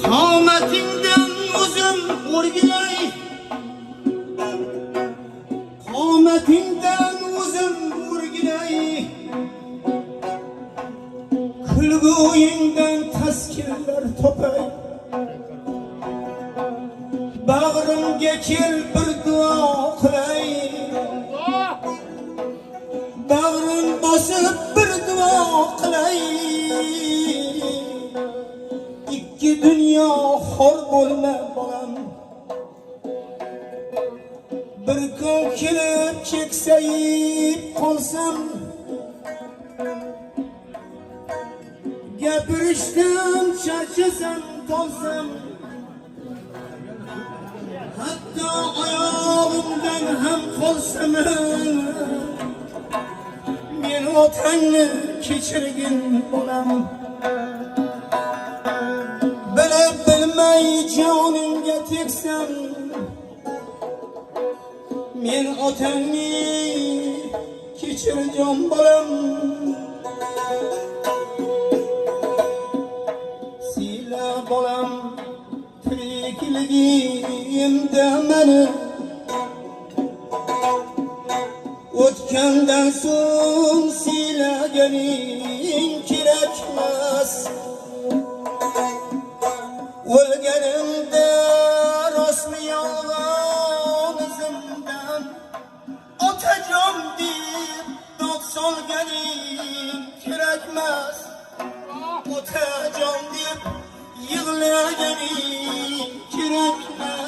Qomatingdan o'zim o'rgilay, qomatingdan o'zim o'rgilay, kulguyingdan taskinlar topay, bag'rimga kel bir duo qilay, bag'rim bosib bir duo qilay, ikki dunyo xor bo'lma bolam, bir kun kelib keksayib qolsam, gapirishdan charchasam tolsam, hatto oyog'imdan ham qolsam, men otangni kechirgin bolam, bilib bilmay jonimga tegsam, men otangni kechir jon bolam. Sila bolam tirikligimda meni, o'tgandan so'ng siylaganing kerakmas. O'lganimda rostmi yolg'on izimdan otajon deb dod solganing kerakmas. Otajon deb yig'laganing kerakmas.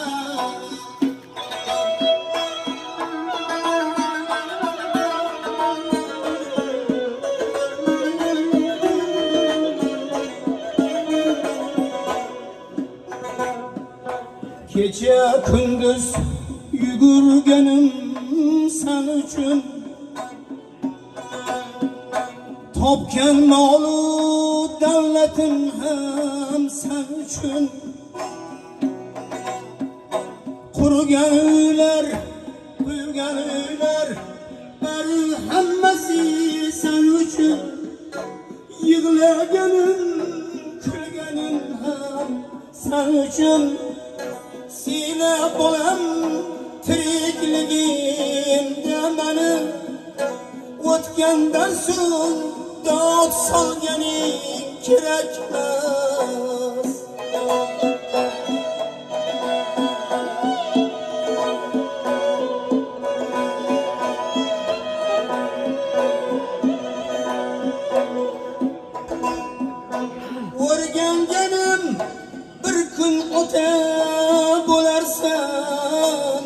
Kecha kunduz yugurganim sen uchun, topgan molu davlatim ham sen uchun, qurgan uylar, quygan uylar, bari hammasi sen uchun, yig'laganim, kulganim ham sen uchun. Sila bolam tirikligimda meni, o'tgandan so'ng dod solganing kerakmas. O'rganganim bir kun ota bo'larsan,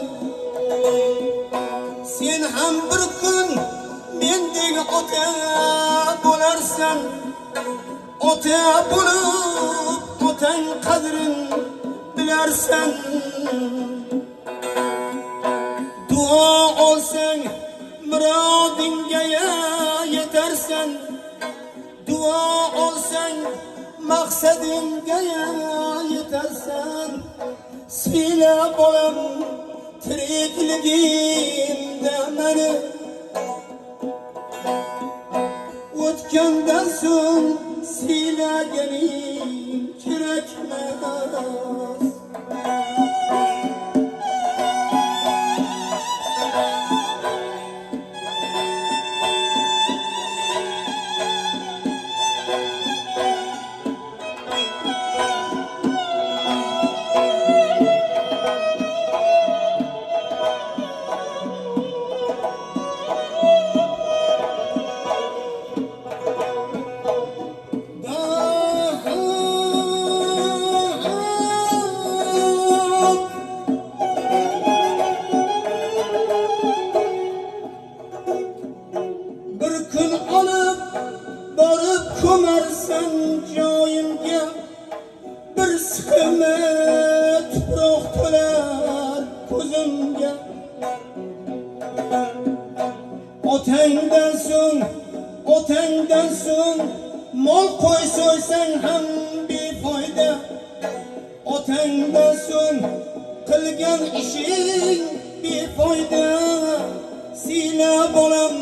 sen ham bir kun mendek ota bo'larsan. Ota bo'lib otang qadrin bilarsan. Duo olsang murodingga yetarsan. Duo olsang maqsadingga yetarsan. Sila bolam tirikligimda meni, o'tgandan so'ng siylaganing kerakmas. Ko'marsan joyimga, bir siqima tuproq to'lar ko'zimga. Otangdan so'ng mol qo'y so'ysang ham befoyda. Otangdan so'ng qilgan ishing befoyda. Sila bolam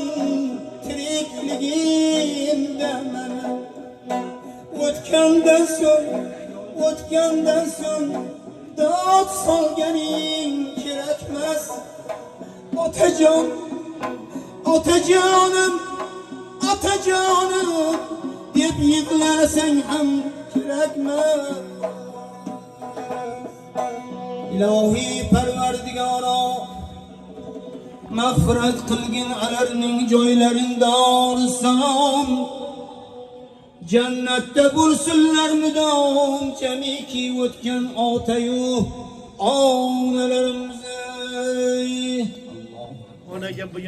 tirikligimda meni, o'tgandan so'ng dod solganing kerakmas. Otajonim deb yig'lasang ham kerakmas. Ilohiy Parvardigoro, mag'firat qilgin ularning joylarida salom. Jannatda bo'lsinlar mudom, jamiki o'tgan otayu onalarimiz.